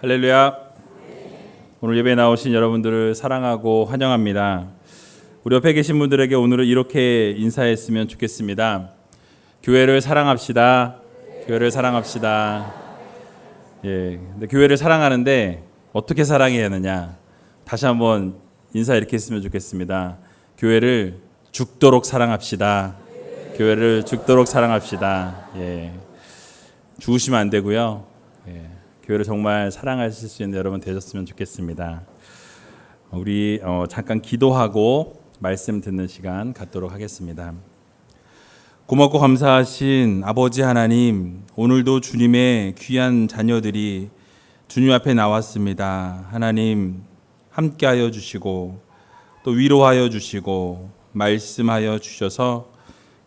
할렐루야. 오늘 예배에 나오신 여러분들을 사랑하고 환영합니다. 우리 옆에 계신 분들에게 오늘은 이렇게 인사했으면 좋겠습니다. 교회를 사랑합시다. 교회를 사랑합시다. 근데 교회를 사랑하는데 어떻게 사랑해야 하느냐? 다시 한번 인사 이렇게 했으면 좋겠습니다. 교회를 죽도록 사랑합시다. 교회를 죽도록 사랑합시다. 죽으시면 안 되고요. 교회를 정말 사랑하실 수 있는 여러분 되셨으면 좋겠습니다. 우리 잠깐 기도하고 말씀 듣는 시간 갖도록 하겠습니다. 고맙고 감사하신 아버지 하나님, 오늘도 주님의 귀한 자녀들이 주님 앞에 나왔습니다. 하나님 함께하여 주시고 또 위로하여 주시고 말씀하여 주셔서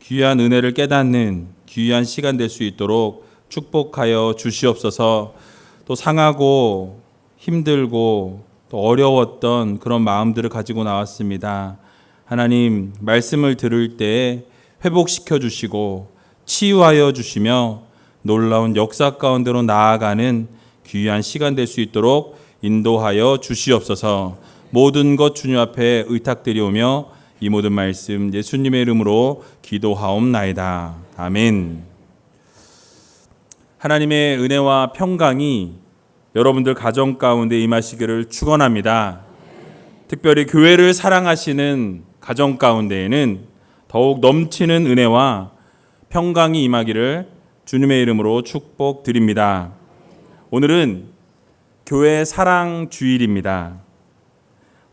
귀한 은혜를 깨닫는 귀한 시간 될 수 있도록 축복하여 주시옵소서. 또 상하고 힘들고 또 어려웠던 그런 마음들을 가지고 나왔습니다. 하나님 말씀을 들을 때 회복시켜 주시고 치유하여 주시며 놀라운 역사 가운데로 나아가는 귀한 시간 될 수 있도록 인도하여 주시옵소서. 모든 것 주님 앞에 의탁드리오며 이 모든 말씀 예수님의 이름으로 기도하옵나이다. 아멘. 하나님의 은혜와 평강이 여러분들 가정 가운데 임하시기를 축원합니다. 특별히 교회를 사랑하시는 가정 가운데에는 더욱 넘치는 은혜와 평강이 임하기를 주님의 이름으로 축복드립니다. 오늘은 교회 사랑 주일입니다.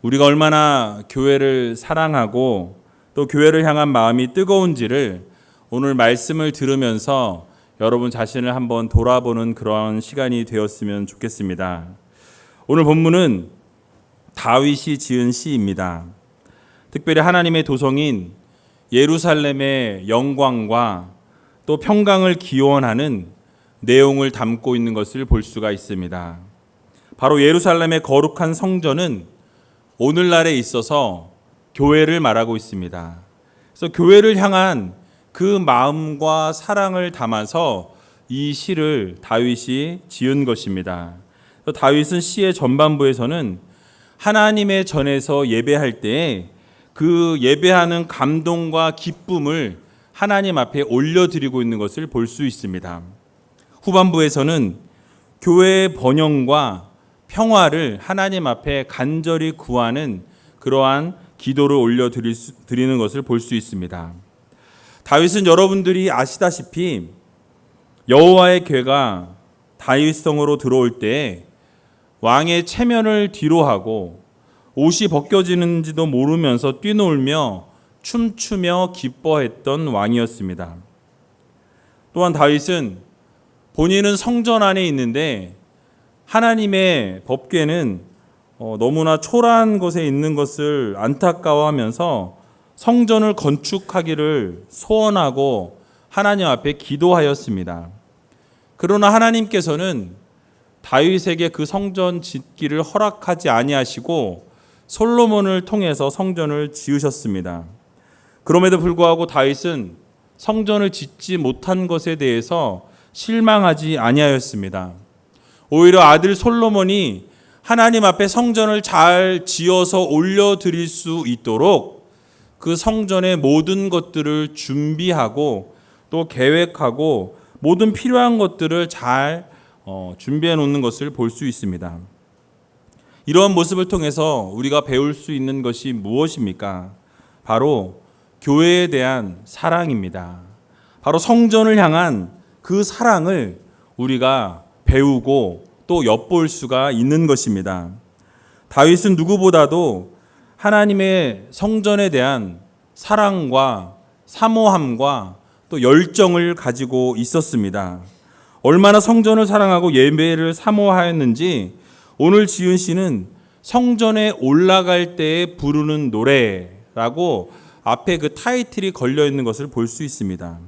우리가 얼마나 교회를 사랑하고 또 교회를 향한 마음이 뜨거운지를 오늘 말씀을 들으면서 여러분 자신을 한번 돌아보는 그런 시간이 되었으면 좋겠습니다. 오늘 본문은 다윗이 지은 시입니다. 특별히 하나님의 도성인 예루살렘의 영광과 또 평강을 기원하는 내용을 담고 있는 것을 볼 수가 있습니다. 바로 예루살렘의 거룩한 성전은 오늘날에 있어서 교회를 말하고 있습니다. 그래서 교회를 향한 그 마음과 사랑을 담아서 이 시를 다윗이 지은 것입니다. 다윗은 시의 전반부에서는 하나님의 전에서 예배할 때 그 예배하는 감동과 기쁨을 하나님 앞에 올려드리고 있는 것을 볼 수 있습니다. 후반부에서는 교회의 번영과 평화를 하나님 앞에 간절히 구하는 그러한 기도를 올려드리는 것을 볼 수 있습니다. 다윗은 여러분들이 아시다시피 여호와의 궤가 다윗성으로 들어올 때 왕의 체면을 뒤로 하고 옷이 벗겨지는지도 모르면서 뛰놀며 춤추며 기뻐했던 왕이었습니다. 또한 다윗은 본인은 성전 안에 있는데 하나님의 법궤는 너무나 초라한 곳에 있는 것을 안타까워하면서 성전을 건축하기를 소원하고 하나님 앞에 기도하였습니다. 그러나 하나님께서는 다윗에게 그 성전 짓기를 허락하지 아니하시고 솔로몬을 통해서 성전을 지으셨습니다. 그럼에도 불구하고 다윗은 성전을 짓지 못한 것에 대해서 실망하지 아니하였습니다. 오히려 아들 솔로몬이 하나님 앞에 성전을 잘 지어서 올려드릴 수 있도록 그 성전의 모든 것들을 준비하고 또 계획하고 모든 필요한 것들을 잘 준비해 놓는 것을 볼 수 있습니다. 이러한 모습을 통해서 우리가 배울 수 있는 것이 무엇입니까? 바로 교회에 대한 사랑입니다. 바로 성전을 향한 그 사랑을 우리가 배우고 또 엿볼 수가 있는 것입니다. 다윗은 누구보다도 하나님의 성전에 대한 사랑과 사모함과 또 열정을 가지고 있었습니다. 얼마나 성전을 사랑하고 예배를 사모하였는지 오늘 지은 시는 성전에 올라갈 때 부르는 노래라고 앞에 그 타이틀이 걸려 있는 것을 볼 수 있습니다.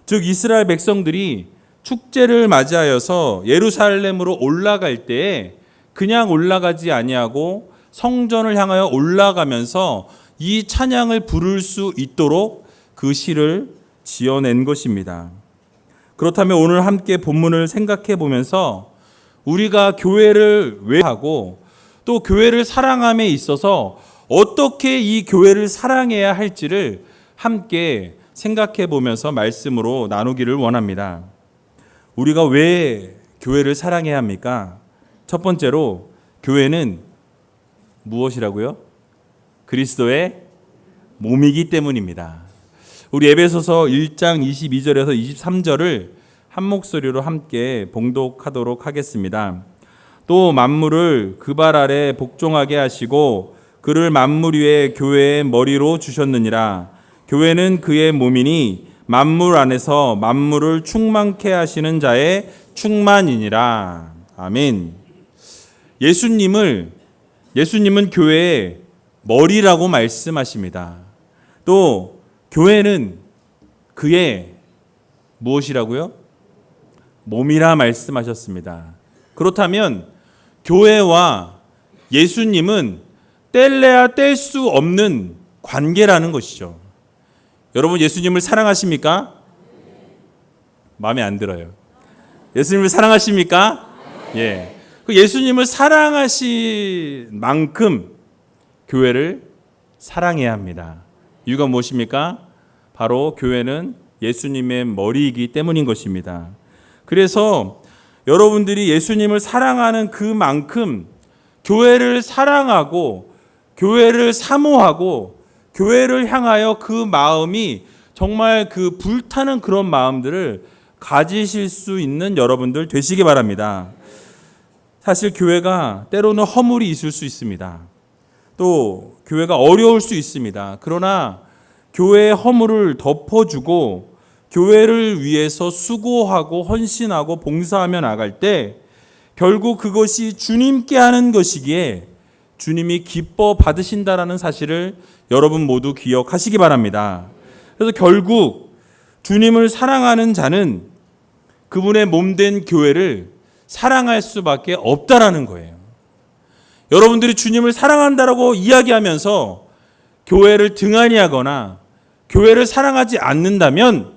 즉 이스라엘 백성들이 축제를 맞이하여서 예루살렘으로 올라갈 때 그냥 올라가지 아니하고 성전을 향하여 올라가면서 이 찬양을 부를 수 있도록 그 시를 지어낸 것입니다. 그렇다면 오늘 함께 본문을 생각해 보면서 우리가 교회를 왜 하고 또 교회를 사랑함에 있어서 어떻게 이 교회를 사랑해야 할지를 함께 생각해 보면서 말씀으로 나누기를 원합니다. 우리가 왜 교회를 사랑해야 합니까? 첫 번째로 교회는 무엇이라고요? 그리스도의 몸이기 때문입니다. 우리 에베소서 1장 22절에서 23절을 한 목소리로 함께 봉독하도록 하겠습니다. 또 만물을 그 발 아래 복종하게 하시고 그를 만물 위에 교회의 머리로 주셨느니라. 교회는 그의 몸이니 만물 안에서 만물을 충만케 하시는 자의 충만이니라. 아멘. 예수님은 교회의 머리라고 말씀하십니다. 또 교회는 그의 무엇이라고요? 몸이라 말씀하셨습니다. 그렇다면 교회와 예수님은 뗄래야 뗄 수 없는 관계라는 것이죠. 여러분 예수님을 사랑하십니까? 마음에 안 들어요. 예수님을 사랑하십니까? 예. 그 예수님을 사랑하신 만큼 교회를 사랑해야 합니다. 이유가 무엇입니까? 바로 교회는 예수님의 머리이기 때문인 것입니다. 그래서 여러분들이 예수님을 사랑하는 그만큼 교회를 사랑하고 교회를 사모하고 교회를 향하여 그 마음이 정말 그 불타는 그런 마음들을 가지실 수 있는 여러분들 되시기 바랍니다. 사실 교회가 때로는 허물이 있을 수 있습니다. 또 교회가 어려울 수 있습니다. 그러나 교회의 허물을 덮어주고 교회를 위해서 수고하고 헌신하고 봉사하며 나갈 때 결국 그것이 주님께 하는 것이기에 주님이 기뻐 받으신다라는 사실을 여러분 모두 기억하시기 바랍니다. 그래서 결국 주님을 사랑하는 자는 그분의 몸된 교회를 사랑할 수밖에 없다라는 거예요. 여러분들이 주님을 사랑한다라고 이야기하면서 교회를 등한히 하거나 교회를 사랑하지 않는다면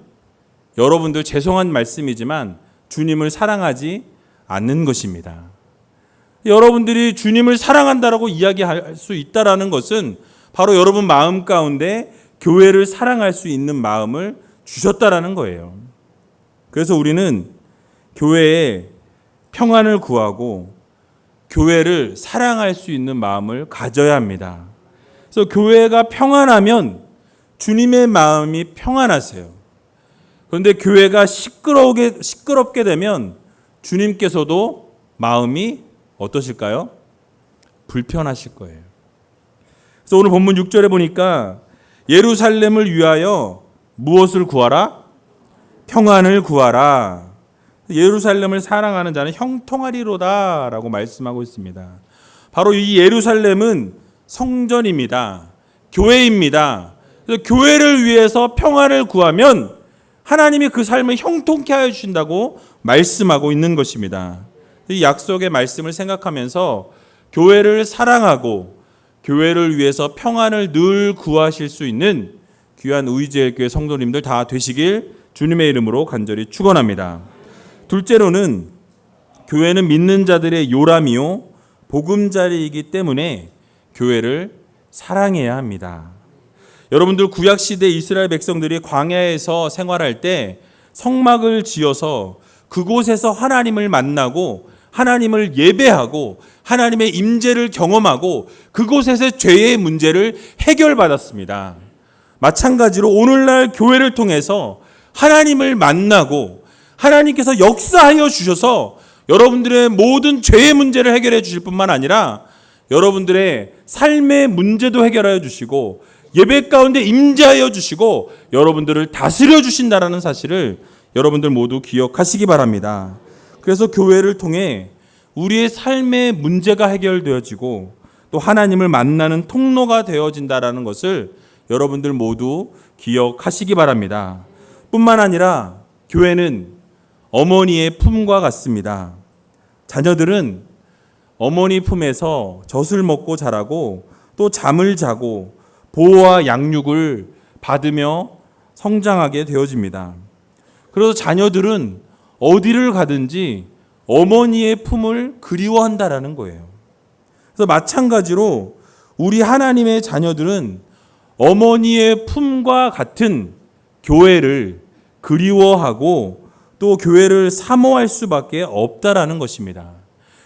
여러분들 죄송한 말씀이지만 주님을 사랑하지 않는 것입니다. 여러분들이 주님을 사랑한다라고 이야기할 수 있다라는 것은 바로 여러분 마음 가운데 교회를 사랑할 수 있는 마음을 주셨다라는 거예요. 그래서 우리는 교회에 평안을 구하고 교회를 사랑할 수 있는 마음을 가져야 합니다. 그래서 교회가 평안하면 주님의 마음이 평안하세요. 그런데 교회가 시끄럽게 되면 주님께서도 마음이 어떠실까요? 불편하실 거예요. 그래서 오늘 본문 6절에 보니까 예루살렘을 위하여 무엇을 구하라? 평안을 구하라. 예루살렘을 사랑하는 자는 형통하리로다 라고 말씀하고 있습니다. 바로 이 예루살렘은 성전입니다. 교회입니다. 그래서 교회를 위해서 평안을 구하면 하나님이 그 삶을 형통케 하여 주신다고 말씀하고 있는 것입니다. 이 약속의 말씀을 생각하면서 교회를 사랑하고 교회를 위해서 평안을 늘 구하실 수 있는 귀한 우이제일교회 성도님들 다 되시길 주님의 이름으로 간절히 축원합니다. 둘째로는 교회는 믿는 자들의 요람이요 보금자리이기 때문에 교회를 사랑해야 합니다. 여러분들 구약시대 이스라엘 백성들이 광야에서 생활할 때 성막을 지어서 그곳에서 하나님을 만나고 하나님을 예배하고 하나님의 임재를 경험하고 그곳에서 죄의 문제를 해결받았습니다. 마찬가지로 오늘날 교회를 통해서 하나님을 만나고 하나님께서 역사하여 주셔서 여러분들의 모든 죄의 문제를 해결해 주실 뿐만 아니라 여러분들의 삶의 문제도 해결하여 주시고 예배 가운데 임재하여 주시고 여러분들을 다스려 주신다라는 사실을 여러분들 모두 기억하시기 바랍니다. 그래서 교회를 통해 우리의 삶의 문제가 해결되어지고 또 하나님을 만나는 통로가 되어진다라는 것을 여러분들 모두 기억하시기 바랍니다. 뿐만 아니라 교회는 어머니의 품과 같습니다. 자녀들은 어머니 품에서 젖을 먹고 자라고 또 잠을 자고 보호와 양육을 받으며 성장하게 되어집니다. 그래서 자녀들은 어디를 가든지 어머니의 품을 그리워한다라는 거예요. 그래서 마찬가지로 우리 하나님의 자녀들은 어머니의 품과 같은 교회를 그리워하고 또 교회를 사모할 수밖에 없다라는 것입니다.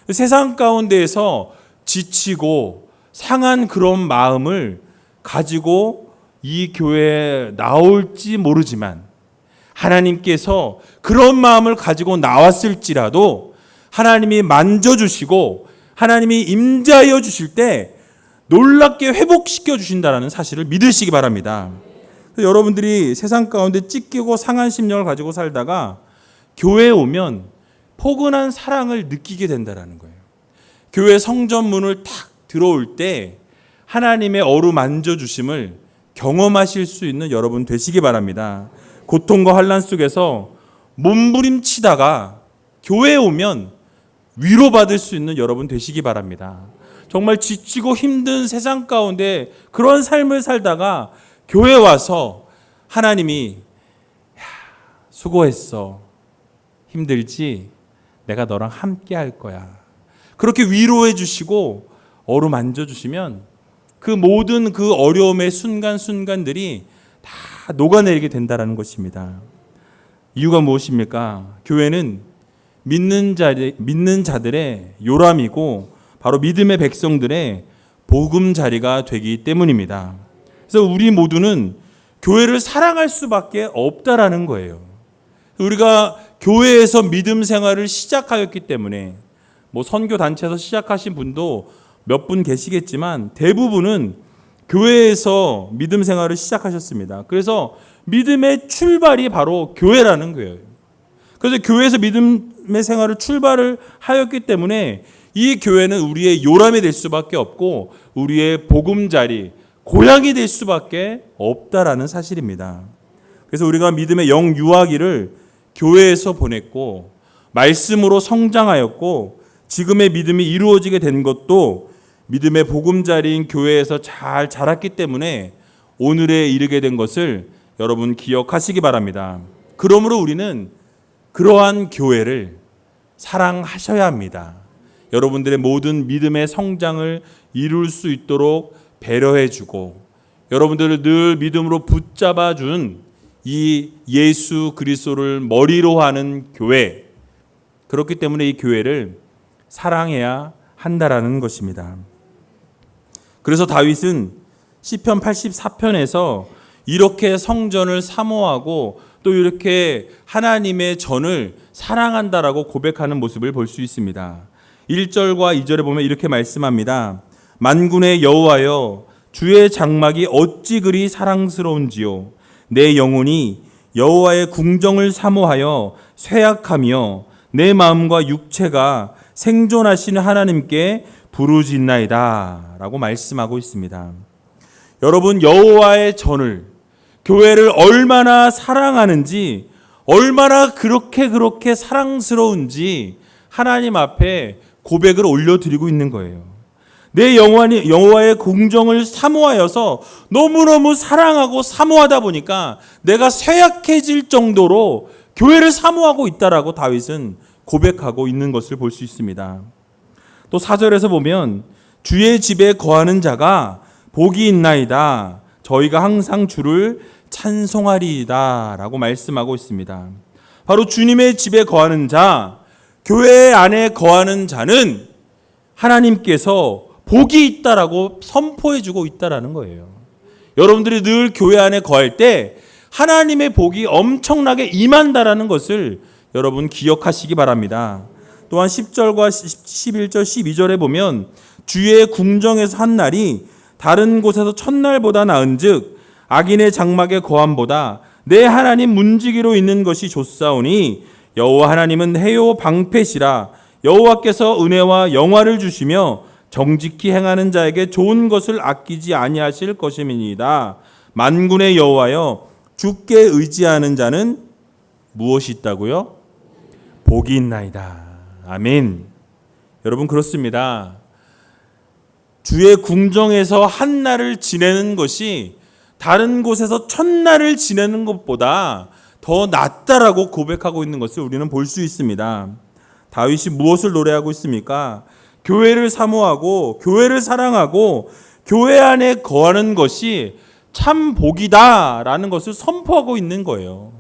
세상 가운데에서 지치고 상한 그런 마음을 가지고 이 교회에 나올지 모르지만 하나님께서 그런 마음을 가지고 나왔을지라도 하나님이 만져주시고 하나님이 임자하여 주실 때 놀랍게 회복시켜 주신다는 사실을 믿으시기 바랍니다. 여러분들이 세상 가운데 찢기고 상한 심령을 가지고 살다가 교회에 오면 포근한 사랑을 느끼게 된다는 거예요. 교회 성전 문을 탁 들어올 때 하나님의 어루만져 주심을 경험하실 수 있는 여러분 되시기 바랍니다. 고통과 환난 속에서 몸부림치다가 교회에 오면 위로받을 수 있는 여러분 되시기 바랍니다. 정말 지치고 힘든 세상 가운데 그런 삶을 살다가 교회에 와서 하나님이 수고했어. 힘들지? 내가 너랑 함께 할 거야. 그렇게 위로해 주시고 어루만져 주시면 그 모든 그 어려움의 순간순간들이 다 녹아내리게 된다는 것입니다. 이유가 무엇입니까? 교회는 믿는 자들의 요람이고 바로 믿음의 백성들의 보금자리가 되기 때문입니다. 그래서 우리 모두는 교회를 사랑할 수밖에 없다라는 거예요. 우리가 교회에서 믿음 생활을 시작하였기 때문에 선교 단체에서 시작하신 분도 몇 분 계시겠지만 대부분은 교회에서 믿음 생활을 시작하셨습니다. 그래서 믿음의 출발이 바로 교회라는 거예요. 그래서 교회에서 믿음의 생활을 출발을 하였기 때문에 이 교회는 우리의 요람이 될 수밖에 없고 우리의 보금자리, 고향이 될 수밖에 없다라는 사실입니다. 그래서 우리가 믿음의 영유아기를 교회에서 보냈고 말씀으로 성장하였고 지금의 믿음이 이루어지게 된 것도 믿음의 보금자리인 교회에서 잘 자랐기 때문에 오늘에 이르게 된 것을 여러분 기억하시기 바랍니다. 그러므로 우리는 그러한 교회를 사랑하셔야 합니다. 여러분들의 모든 믿음의 성장을 이룰 수 있도록 배려해주고 여러분들을 늘 믿음으로 붙잡아준 이 예수 그리스도를 머리로 하는 교회, 그렇기 때문에 이 교회를 사랑해야 한다라는 것입니다. 그래서 다윗은 시편 84편에서 이렇게 성전을 사모하고 또 이렇게 하나님의 전을 사랑한다라고 고백하는 모습을 볼 수 있습니다. 1절과 2절에 보면 이렇게 말씀합니다. 만군의 여호와여, 주의 장막이 어찌 그리 사랑스러운지요. 내 영혼이 여호와의 궁정을 사모하여 쇠약하며 내 마음과 육체가 생존하시는 하나님께 부르짖나이다 라고 말씀하고 있습니다. 여러분, 여호와의 전을, 교회를 얼마나 사랑하는지, 얼마나 그렇게 사랑스러운지 하나님 앞에 고백을 올려드리고 있는 거예요. 내 영혼이 여호와의 궁정을 사모하여서 너무너무 사랑하고 사모하다 보니까 내가 쇠약해질 정도로 교회를 사모하고 있다라고 다윗은 고백하고 있는 것을 볼 수 있습니다. 또 4절에서 보면 주의 집에 거하는 자가 복이 있나이다. 저희가 항상 주를 찬송하리이다 라고 말씀하고 있습니다. 바로 주님의 집에 거하는 자, 교회 안에 거하는 자는 하나님께서 복이 있다라고 선포해주고 있다라는 거예요. 여러분들이 늘 교회 안에 거할 때 하나님의 복이 엄청나게 임한다라는 것을 여러분 기억하시기 바랍니다. 또한 10절과 11절, 12절에 보면 주의 궁정에서 한 날이 다른 곳에서 첫날보다 나은즉 악인의 장막에 거함보다 내 하나님 문지기로 있는 것이 좋사오니 여호와 하나님은 해요 방패시라. 여호와께서 은혜와 영화를 주시며 정직히 행하는 자에게 좋은 것을 아끼지 아니하실 것임이니이다. 만군의 여호와여, 주께 의지하는 자는 무엇이 있다고요? 복이 있나이다. 아멘. 여러분, 그렇습니다. 주의 궁정에서 한 날을 지내는 것이 다른 곳에서 첫날을 지내는 것보다 더 낫다라고 고백하고 있는 것을 우리는 볼 수 있습니다. 다윗이 무엇을 노래하고 있습니까? 교회를 사모하고 교회를 사랑하고 교회 안에 거하는 것이 참 복이다라는 것을 선포하고 있는 거예요.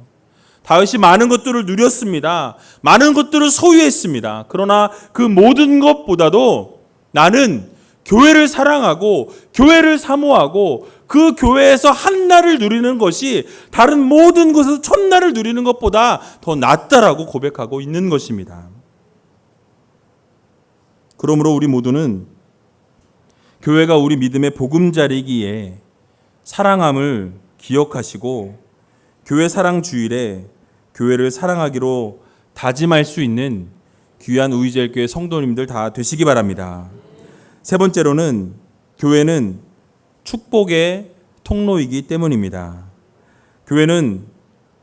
다윗이 많은 것들을 누렸습니다. 많은 것들을 소유했습니다. 그러나 그 모든 것보다도 나는 교회를 사랑하고 교회를 사모하고 그 교회에서 한날을 누리는 것이 다른 모든 것에서 첫날을 누리는 것보다 더 낫다라고 고백하고 있는 것입니다. 그러므로 우리 모두는 교회가 우리 믿음의 보금자리기에 사랑함을 기억하시고 교회 사랑 주일에 교회를 사랑하기로 다짐할 수 있는 귀한 우이젤교회 성도님들 다 되시기 바랍니다. 세 번째로는 교회는 축복의 통로이기 때문입니다. 교회는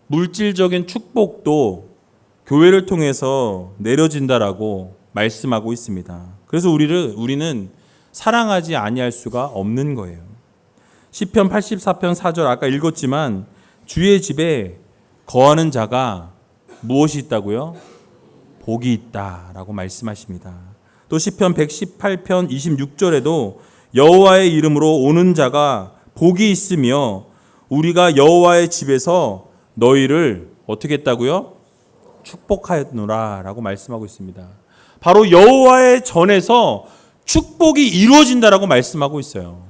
물질적인 축복도 교회를 통해서 내려진다라고 말씀하고 있습니다. 그래서 우리는 사랑하지 아니할 수가 없는 거예요. 시편 84편 4절 아까 읽었지만 주의 집에 거하는 자가 무엇이 있다고요? 복이 있다라고 말씀하십니다. 또 시편 118편 26절에도 여호와의 이름으로 오는 자가 복이 있으며 우리가 여호와의 집에서 너희를 어떻게 했다고요? 축복하였노라 라고 말씀하고 있습니다. 바로 여호와의 전에서 축복이 이루어진다라고 말씀하고 있어요.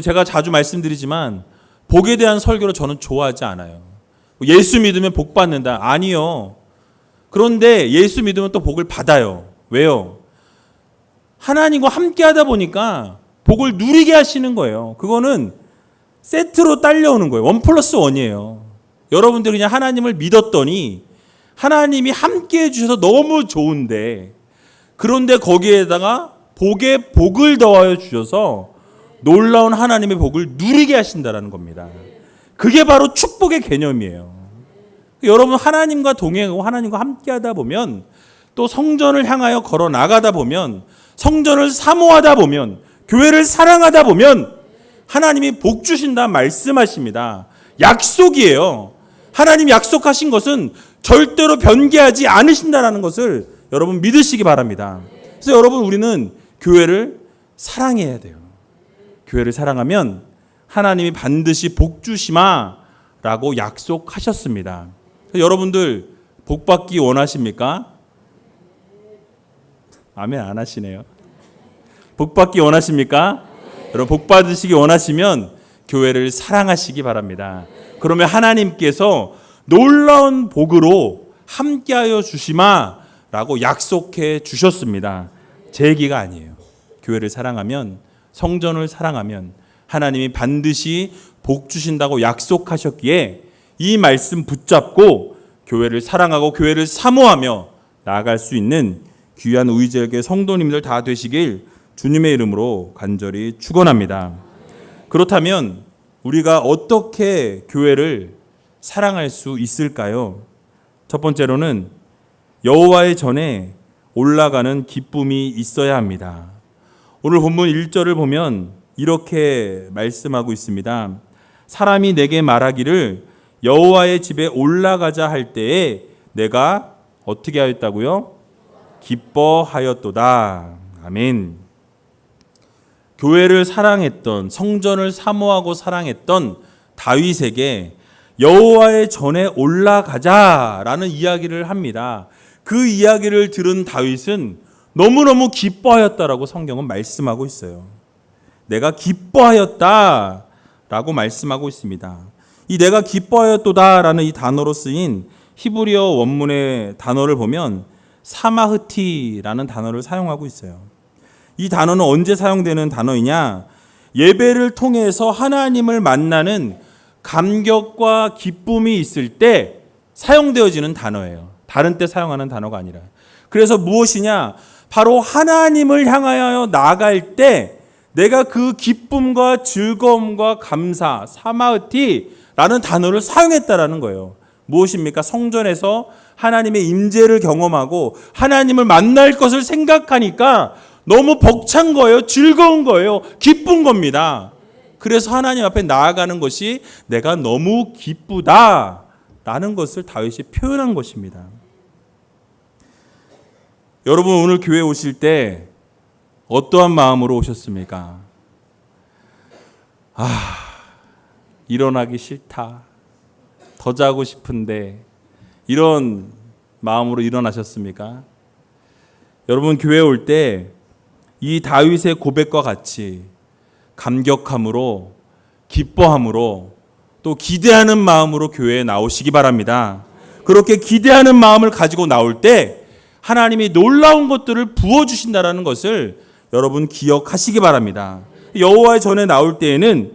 제가 자주 말씀드리지만 복에 대한 설교를 저는 좋아하지 않아요. 예수 믿으면 복 받는다. 아니요. 그런데 예수 믿으면 또 복을 받아요. 왜요? 하나님과 함께 하다 보니까 복을 누리게 하시는 거예요. 그거는 세트로 딸려오는 거예요. 1+1이에요. 여러분들이 그냥 하나님을 믿었더니 하나님이 함께 해주셔서 너무 좋은데 그런데 거기에다가 복에 복을 더하여 주셔서 놀라운 하나님의 복을 누리게 하신다라는 겁니다. 그게 바로 축복의 개념이에요. 여러분 하나님과 동행하고 하나님과 함께 하다 보면 또 성전을 향하여 걸어 나가다 보면 성전을 사모하다 보면 교회를 사랑하다 보면 하나님이 복 주신다 말씀하십니다. 약속이에요. 하나님 약속하신 것은 절대로 변개하지 않으신다라는 것을 여러분 믿으시기 바랍니다. 그래서 여러분 우리는 교회를 사랑해야 돼요. 교회를 사랑하면 하나님이 반드시 복 주시마라고 약속하셨습니다. 여러분들 복 받기 원하십니까? 아멘 안 하시네요. 복 받기 원하십니까? 여러분 복 받으시기 원하시면 교회를 사랑하시기 바랍니다. 그러면 하나님께서 놀라운 복으로 함께하여 주시마라고 약속해 주셨습니다. 제 얘기가 아니에요. 교회를 사랑하면 성전을 사랑하면 하나님이 반드시 복 주신다고 약속하셨기에 이 말씀 붙잡고 교회를 사랑하고 교회를 사모하며 나아갈 수 있는 귀한 우이젤교회 성도님들 다 되시길 주님의 이름으로 간절히 축원합니다. 그렇다면 우리가 어떻게 교회를 사랑할 수 있을까요? 첫 번째로는 여호와의 전에 올라가는 기쁨이 있어야 합니다. 오늘 본문 1절을 보면 이렇게 말씀하고 있습니다. 사람이 내게 말하기를 여호와의 집에 올라가자 할 때에 내가 어떻게 하였다고요? 기뻐하였도다. 아멘. 교회를 사랑했던 성전을 사모하고 사랑했던 다윗에게 여호와의 전에 올라가자라는 이야기를 합니다. 그 이야기를 들은 다윗은 너무너무 기뻐하였다라고 성경은 말씀하고 있어요. 내가 기뻐하였다라고 말씀하고 있습니다. 이 내가 기뻐하였도다라는 이 단어로 쓰인 히브리어 원문의 단어를 보면 사마흐티라는 단어를 사용하고 있어요. 이 단어는 언제 사용되는 단어이냐? 예배를 통해서 하나님을 만나는 감격과 기쁨이 있을 때 사용되어지는 단어예요. 다른 때 사용하는 단어가 아니라. 그래서 무엇이냐? 바로 하나님을 향하여 나아갈 때 내가 그 기쁨과 즐거움과 감사, 사마흐티라는 단어를 사용했다라는 거예요. 무엇입니까? 성전에서 하나님의 임재를 경험하고 하나님을 만날 것을 생각하니까 너무 벅찬 거예요. 즐거운 거예요. 기쁜 겁니다. 그래서 하나님 앞에 나아가는 것이 내가 너무 기쁘다라는 것을 다윗이 표현한 것입니다. 여러분 오늘 교회 오실 때 어떠한 마음으로 오셨습니까? 일어나기 싫다. 더 자고 싶은데 이런 마음으로 일어나셨습니까? 여러분 교회에 올 때 이 다윗의 고백과 같이 감격함으로 기뻐함으로 또 기대하는 마음으로 교회에 나오시기 바랍니다. 그렇게 기대하는 마음을 가지고 나올 때 하나님이 놀라운 것들을 부어주신다는 것을 여러분 기억하시기 바랍니다. 여호와의 전에 나올 때에는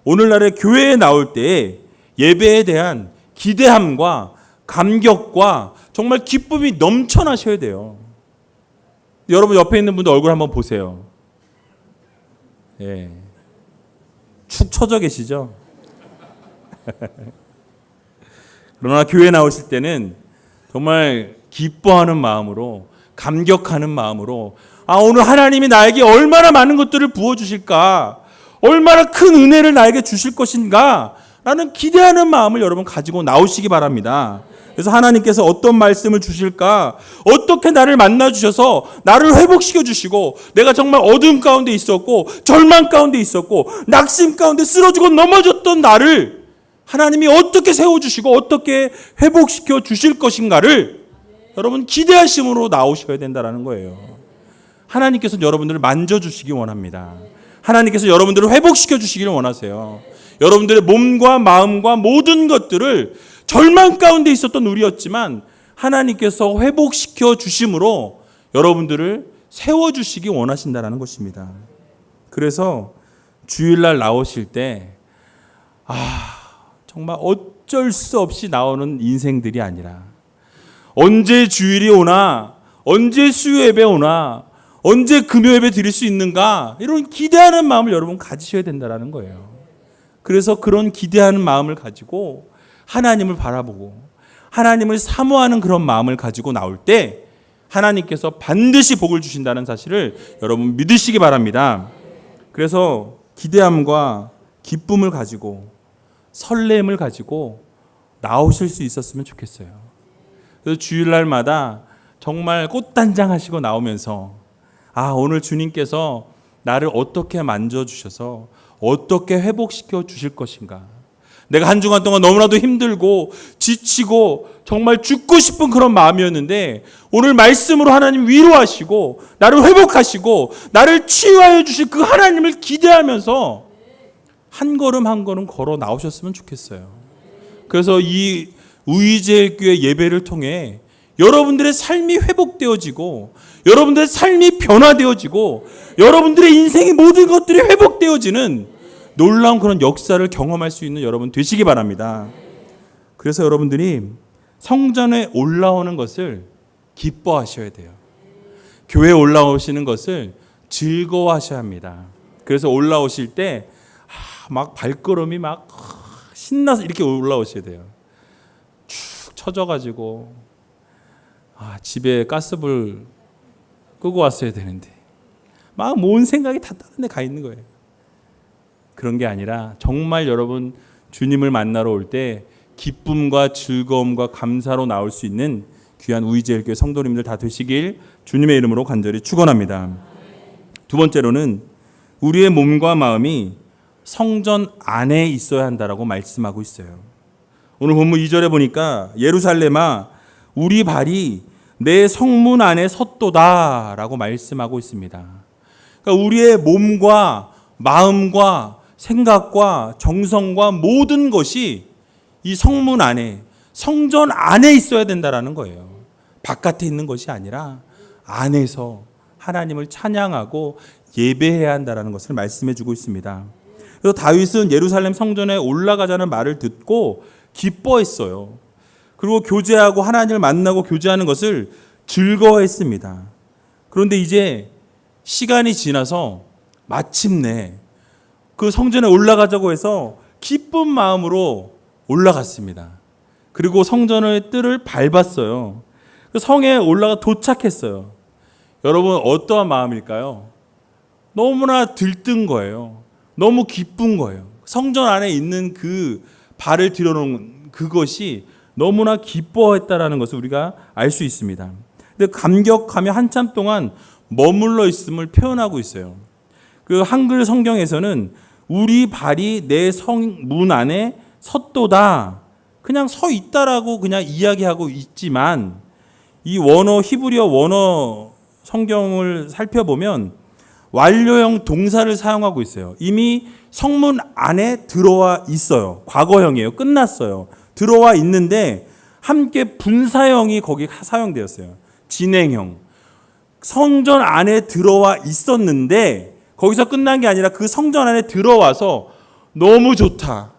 오늘날의 교회에 나올 때에 예배에 대한 기대함과 감격과 정말 기쁨이 넘쳐나셔야 돼요. 여러분 옆에 있는 분들 얼굴 한번 보세요. 예. 축 처져 계시죠? 그러나 교회 나오실 때는 정말 기뻐하는 마음으로 감격하는 마음으로 오늘 하나님이 나에게 얼마나 많은 것들을 부어주실까, 얼마나 큰 은혜를 나에게 주실 것인가 라는 기대하는 마음을 여러분 가지고 나오시기 바랍니다. 그래서 하나님께서 어떤 말씀을 주실까, 어떻게 나를 만나주셔서 나를 회복시켜 주시고, 내가 정말 어둠 가운데 있었고 절망 가운데 있었고 낙심 가운데 쓰러지고 넘어졌던 나를 하나님이 어떻게 세워주시고 어떻게 회복시켜 주실 것인가를 여러분 기대하심으로 나오셔야 된다는 거예요. 하나님께서 여러분들을 만져주시기 원합니다. 하나님께서 여러분들을 회복시켜 주시기를 원하세요. 여러분들의 몸과 마음과 모든 것들을 절망 가운데 있었던 우리였지만 하나님께서 회복시켜 주심으로 여러분들을 세워주시기 원하신다는 것입니다. 그래서 주일날 나오실 때 정말 어쩔 수 없이 나오는 인생들이 아니라 언제 주일이 오나, 언제 수요 예배 오나, 언제 금요 예배 드릴 수 있는가, 이런 기대하는 마음을 여러분 가지셔야 된다는 거예요. 그래서 그런 기대하는 마음을 가지고 하나님을 바라보고 하나님을 사모하는 그런 마음을 가지고 나올 때 하나님께서 반드시 복을 주신다는 사실을 여러분 믿으시기 바랍니다. 그래서 기대함과 기쁨을 가지고 설렘을 가지고 나오실 수 있었으면 좋겠어요. 그래서 주일날마다 정말 꽃단장 하시고 나오면서 오늘 주님께서 나를 어떻게 만져주셔서 어떻게 회복시켜 주실 것인가, 내가 한 주간 동안 너무나도 힘들고 지치고 정말 죽고 싶은 그런 마음이었는데 오늘 말씀으로 하나님 위로하시고 나를 회복하시고 나를 치유하여 주실 그 하나님을 기대하면서 한 걸음 한 걸음 걸어 나오셨으면 좋겠어요. 그래서 이 우이제일교회 예배를 통해 여러분들의 삶이 회복되어지고 여러분들의 삶이 변화되어지고 여러분들의 인생의 모든 것들이 회복되어지는 놀라운 그런 역사를 경험할 수 있는 여러분 되시기 바랍니다. 그래서 여러분들이 성전에 올라오는 것을 기뻐하셔야 돼요. 교회에 올라오시는 것을 즐거워하셔야 합니다. 그래서 올라오실 때 막 발걸음이 막 신나서 이렇게 올라오셔야 돼요. 축 처져가지고 집에 가스불 끄고 왔어야 되는데 막 온 생각이 다 다른 데 가 있는 거예요. 그런 게 아니라 정말 여러분 주님을 만나러 올 때 기쁨과 즐거움과 감사로 나올 수 있는 귀한 우이제일교회 성도님들 다 되시길 주님의 이름으로 간절히 축원합니다. 두 번째로는 우리의 몸과 마음이 성전 안에 있어야 한다라고 말씀하고 있어요. 오늘 본문 2절에 보니까 예루살렘아 우리 발이 내 성문 안에 섰도다라고 말씀하고 있습니다. 그러니까 우리의 몸과 마음과 생각과 정성과 모든 것이 이 성문 안에, 성전 안에 있어야 된다라는 거예요. 바깥에 있는 것이 아니라 안에서 하나님을 찬양하고 예배해야 한다라는 것을 말씀해 주고 있습니다. 그래서 다윗은 예루살렘 성전에 올라가자는 말을 듣고 기뻐했어요. 그리고 교제하고 하나님을 만나고 교제하는 것을 즐거워했습니다. 그런데 이제 시간이 지나서 마침내 그 성전에 올라가자고 해서 기쁜 마음으로 올라갔습니다. 그리고 성전의 뜰을 밟았어요. 성에 올라가 도착했어요. 여러분 어떠한 마음일까요? 너무나 들뜬 거예요. 너무 기쁜 거예요. 성전 안에 있는 그 발을 들여놓은 그것이 너무나 기뻐했다라는 것을 우리가 알 수 있습니다. 근데 감격하며 한참 동안 머물러 있음을 표현하고 있어요. 그 한글 성경에서는 우리 발이 내 문 안에 섰도다, 그냥 서 있다라고 그냥 이야기하고 있지만, 이 히브리어 원어 성경을 살펴보면 완료형 동사를 사용하고 있어요. 이미 성문 안에 들어와 있어요. 과거형이에요. 끝났어요. 들어와 있는데 함께 분사형이 거기 사용되었어요. 진행형. 성전 안에 들어와 있었는데 거기서 끝난 게 아니라 그 성전 안에 들어와서 너무 좋다,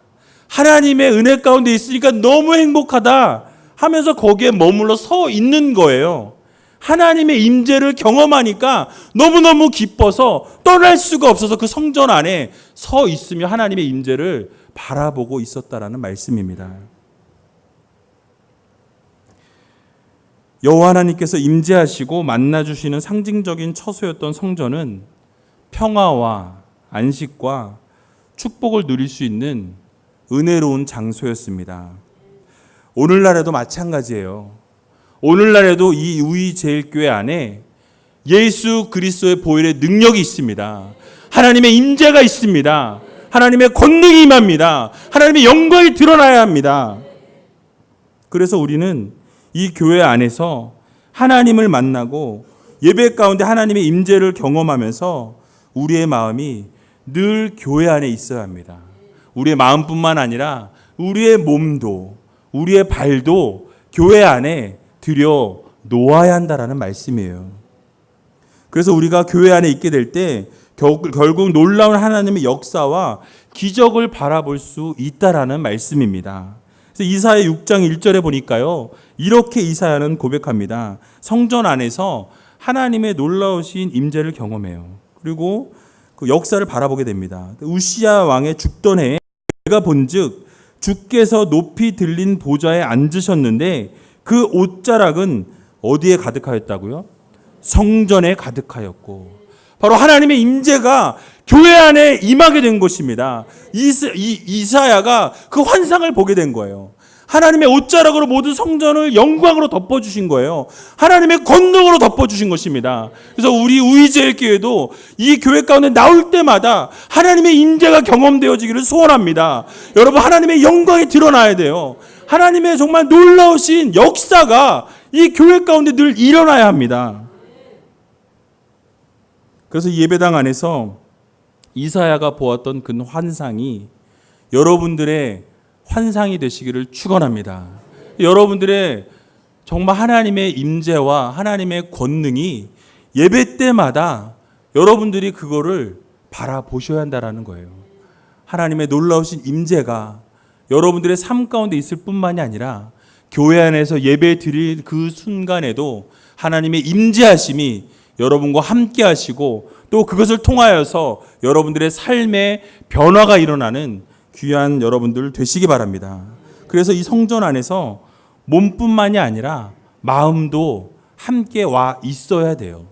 하나님의 은혜 가운데 있으니까 너무 행복하다 하면서 거기에 머물러 서 있는 거예요. 하나님의 임재를 경험하니까 너무너무 기뻐서 떠날 수가 없어서 그 성전 안에 서 있으며 하나님의 임재를 바라보고 있었다라는 말씀입니다. 여호와 하나님께서 임재하시고 만나주시는 상징적인 처소였던 성전은 평화와 안식과 축복을 누릴 수 있는 은혜로운 장소였습니다. 오늘날에도 마찬가지예요. 오늘날에도 이 우이제일교회 안에 예수 그리스도의 보혈의 능력이 있습니다. 하나님의 임재가 있습니다. 하나님의 권능이 임합니다. 하나님의 영광이 드러나야 합니다. 그래서 우리는 이 교회 안에서 하나님을 만나고 예배 가운데 하나님의 임재를 경험하면서 우리의 마음이 늘 교회 안에 있어야 합니다. 우리의 마음뿐만 아니라 우리의 몸도, 우리의 발도 교회 안에 들여 놓아야 한다라는 말씀이에요. 그래서 우리가 교회 안에 있게 될 때 결국 놀라운 하나님의 역사와 기적을 바라볼 수 있다라는 말씀입니다. 그래서 이사야 6장 1절에 보니까요, 이렇게 이사야는 고백합니다. 성전 안에서 하나님의 놀라우신 임재를 경험해요. 그리고 그 역사를 바라보게 됩니다. 우시야 왕의 죽던 해에 내가 본즉 주께서 높이 들린 보좌에 앉으셨는데 그 옷자락은 어디에 가득하였다고요? 성전에 가득하였고, 바로 하나님의 임재가 교회 안에 임하게 된 것입니다. 이사야가 그 환상을 보게 된 거예요. 하나님의 옷자락으로 모든 성전을 영광으로 덮어주신 거예요. 하나님의 권능으로 덮어주신 것입니다. 그래서 우리 우이제일교회도 이 교회 가운데 나올 때마다 하나님의 임재가 경험되어지기를 소원합니다. 여러분, 하나님의 영광이 드러나야 돼요. 하나님의 정말 놀라우신 역사가 이 교회 가운데 늘 일어나야 합니다. 그래서 예배당 안에서 이사야가 보았던 그 환상이 여러분들의 환상이 되시기를 축원합니다. 여러분들의 정말 하나님의 임재와 하나님의 권능이 예배 때마다 여러분들이 그거를 바라보셔야 한다라는 거예요. 하나님의 놀라우신 임재가 여러분들의 삶 가운데 있을 뿐만이 아니라 교회 안에서 예배 드릴 그 순간에도 하나님의 임재하심이 여러분과 함께 하시고 또 그것을 통하여서 여러분들의 삶의 변화가 일어나는 귀한 여러분들 되시기 바랍니다. 그래서 이 성전 안에서 몸뿐만이 아니라 마음도 함께 와 있어야 돼요.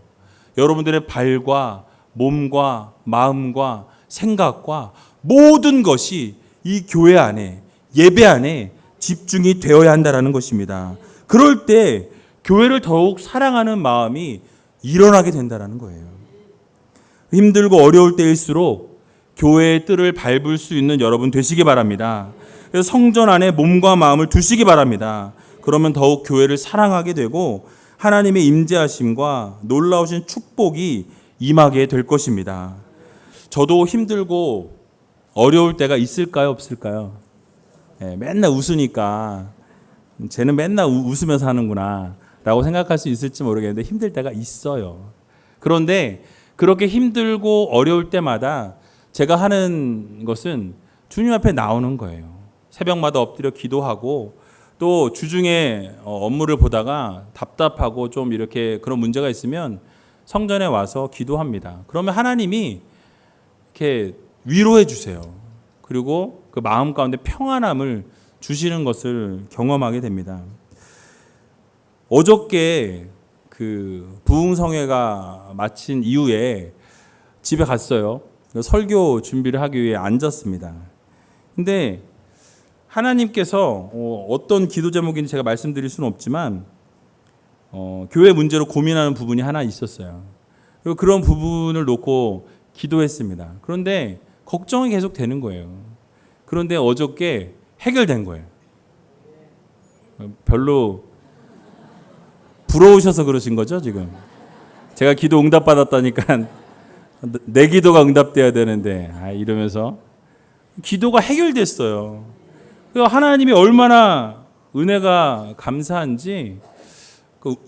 여러분들의 발과 몸과 마음과 생각과 모든 것이 이 교회 안에, 예배 안에 집중이 되어야 한다는 것입니다. 그럴 때 교회를 더욱 사랑하는 마음이 일어나게 된다는 거예요. 힘들고 어려울 때일수록 교회의 뜰을 밟을 수 있는 여러분 되시기 바랍니다. 그래서 성전 안에 몸과 마음을 두시기 바랍니다. 그러면 더욱 교회를 사랑하게 되고 하나님의 임재하심과 놀라우신 축복이 임하게 될 것입니다. 저도 힘들고 어려울 때가 있을까요, 없을까요? 맨날 웃으니까 쟤는 맨날 웃으면서 하는구나 라고 생각할 수 있을지 모르겠는데 힘들 때가 있어요. 그런데 그렇게 힘들고 어려울 때마다 제가 하는 것은 주님 앞에 나오는 거예요. 새벽마다 엎드려 기도하고 또 주중에 업무를 보다가 답답하고 좀 이렇게 그런 문제가 있으면 성전에 와서 기도합니다. 그러면 하나님이 이렇게 위로해 주세요. 그리고 그 마음 가운데 평안함을 주시는 것을 경험하게 됩니다. 어저께 그 부흥성회가 마친 이후에 집에 갔어요. 설교 준비를 하기 위해 앉았습니다. 근데 하나님께서 어떤 기도 제목인지 제가 말씀드릴 수는 없지만 교회 문제로 고민하는 부분이 하나 있었어요. 그리고 그런 부분을 놓고 기도했습니다. 그런데 걱정이 계속 되는 거예요. 그런데 어저께 해결된 거예요. 별로 부러우셔서 그러신 거죠, 지금? 제가 기도 응답 받았다니까 내 기도가 응답돼야 되는데 이러면서 기도가 해결됐어요. 하나님이 얼마나 은혜가 감사한지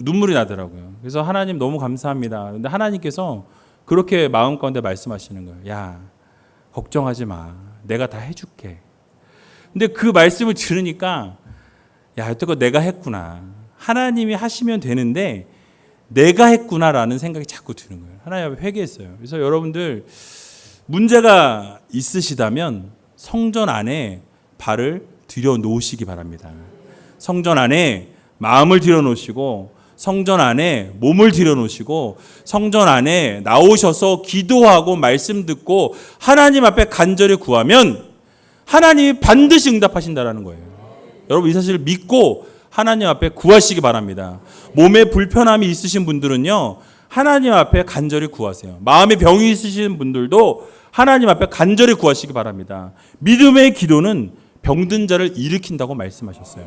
눈물이 나더라고요. 그래서 하나님 너무 감사합니다. 그런데 하나님께서 그렇게 마음 가운데 말씀하시는 거예요. 야, 걱정하지 마. 내가 다 해줄게. 근데 그 말씀을 들으니까 야, 여태껏 내가 했구나. 하나님이 하시면 되는데 내가 했구나라는 생각이 자꾸 드는 거예요. 하나님 앞에 회개했어요. 그래서 여러분들 문제가 있으시다면 성전 안에 발을 들여놓으시기 바랍니다. 성전 안에 마음을 들여놓으시고 성전 안에 몸을 들여놓으시고 성전 안에 나오셔서 기도하고 말씀 듣고 하나님 앞에 간절히 구하면 하나님이 반드시 응답하신다라는 거예요. 여러분 이 사실을 믿고 하나님 앞에 구하시기 바랍니다. 몸에 불편함이 있으신 분들은요, 하나님 앞에 간절히 구하세요. 마음에 병이 있으신 분들도 하나님 앞에 간절히 구하시기 바랍니다. 믿음의 기도는 병든 자를 일으킨다고 말씀하셨어요.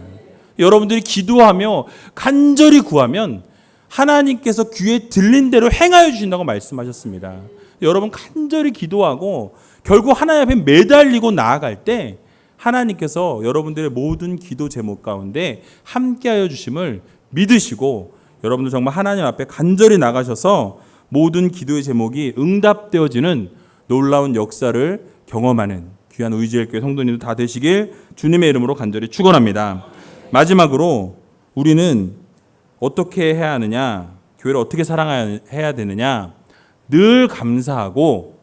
여러분들이 기도하며 간절히 구하면 하나님께서 귀에 들린 대로 행하여 주신다고 말씀하셨습니다. 여러분 간절히 기도하고 결국 하나님 앞에 매달리고 나아갈 때 하나님께서 여러분들의 모든 기도 제목 가운데 함께하여 주심을 믿으시고 여러분들 정말 하나님 앞에 간절히 나가셔서 모든 기도의 제목이 응답되어지는 놀라운 역사를 경험하는 귀한 의지의 성도님들 다 되시길 주님의 이름으로 간절히 축원합니다. 마지막으로 우리는 어떻게 해야 하느냐, 교회를 어떻게 사랑해야 되느냐, 늘 감사하고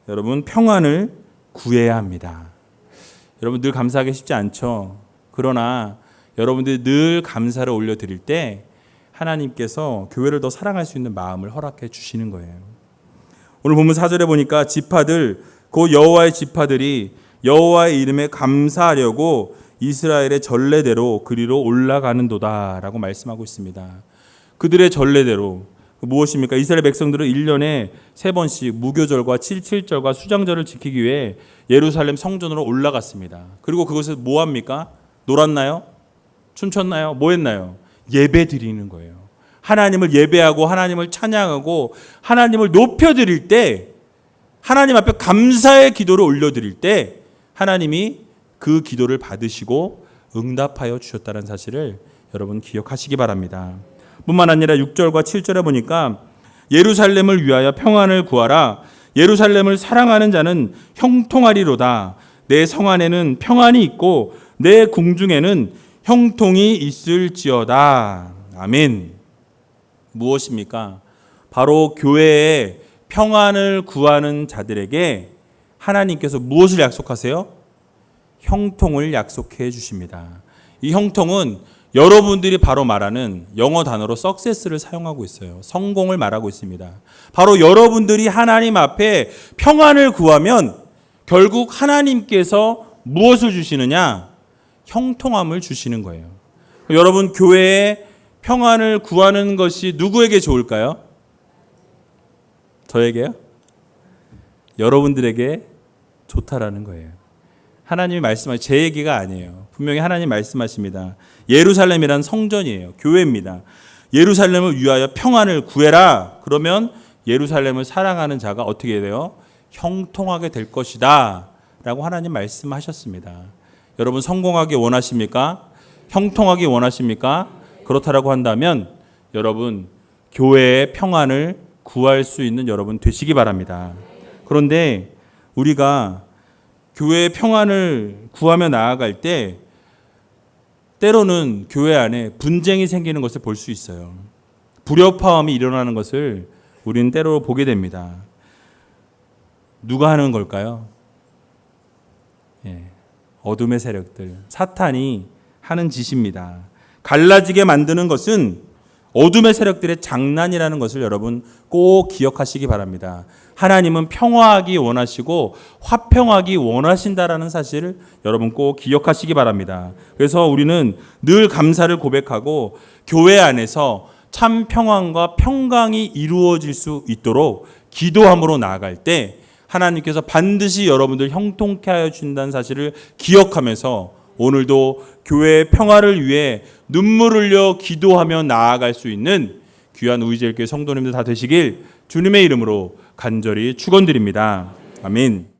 여러분 평안을 구해야 합니다. 여러분 늘 감사하기 쉽지 않죠. 그러나 여러분들이 늘 감사를 올려드릴 때 하나님께서 교회를 더 사랑할 수 있는 마음을 허락해 주시는 거예요. 오늘 본문 4절에 보니까 지파들, 그 여호와의 지파들이 여호와의 이름에 감사하려고 이스라엘의 전례대로 그리로 올라가는도다라고 말씀하고 있습니다. 그들의 전례대로 무엇입니까? 이스라엘 백성들은 1년에 3번씩 무교절과 7절과 수장절을 지키기 위해 예루살렘 성전으로 올라갔습니다. 그리고 그것을 뭐 합니까? 놀았나요? 춤췄나요? 뭐 했나요? 예배 드리는 거예요. 하나님을 예배하고 하나님을 찬양하고 하나님을 높여드릴 때, 하나님 앞에 감사의 기도를 올려드릴 때 하나님이 그 기도를 받으시고 응답하여 주셨다는 사실을 여러분 기억하시기 바랍니다. 뿐만 아니라 6절과 7절에 보니까 예루살렘을 위하여 평안을 구하라. 예루살렘을 사랑하는 자는 형통하리로다. 내 성 안에는 평안이 있고 내 궁중에는 형통이 있을지어다. 아멘. 무엇입니까? 바로 교회에 평안을 구하는 자들에게 하나님께서 무엇을 약속하세요? 형통을 약속해 주십니다. 이 형통은 여러분들이 바로 말하는 영어 단어로 success를 사용하고 있어요. 성공을 말하고 있습니다. 바로 여러분들이 하나님 앞에 평안을 구하면 결국 하나님께서 무엇을 주시느냐? 형통함을 주시는 거예요. 여러분 교회에 평안을 구하는 것이 누구에게 좋을까요? 저에게요? 여러분들에게 좋다라는 거예요. 하나님이 말씀하신 제 얘기가 아니에요. 분명히 하나님 말씀하십니다. 예루살렘이란 성전이에요. 교회입니다. 예루살렘을 위하여 평안을 구해라. 그러면 예루살렘을 사랑하는 자가 어떻게 돼요? 형통하게 될 것이다 라고 하나님 말씀하셨습니다. 여러분 성공하기 원하십니까? 형통하기 원하십니까? 그렇다라고 한다면 여러분 교회의 평안을 구할 수 있는 여러분 되시기 바랍니다. 그런데 우리가 교회의 평안을 구하며 나아갈 때 때로는 교회 안에 분쟁이 생기는 것을 볼 수 있어요. 불협화음이 일어나는 것을 우리는 때로 보게 됩니다. 누가 하는 걸까요? 어둠의 세력들, 사탄이 하는 짓입니다. 갈라지게 만드는 것은 어둠의 세력들의 장난이라는 것을 여러분 꼭 기억하시기 바랍니다. 하나님은 평화하기 원하시고 화평하기 원하신다라는 사실을 여러분 꼭 기억하시기 바랍니다. 그래서 우리는 늘 감사를 고백하고 교회 안에서 참 평안과 평강이 이루어질 수 있도록 기도함으로 나아갈 때 하나님께서 반드시 여러분들 형통케 하여 준다는 사실을 기억하면서 오늘도 교회의 평화를 위해 눈물 흘려 기도하며 나아갈 수 있는 귀한 우이제일교회 성도님들 다 되시길 주님의 이름으로 간절히 축원드립니다. 아멘.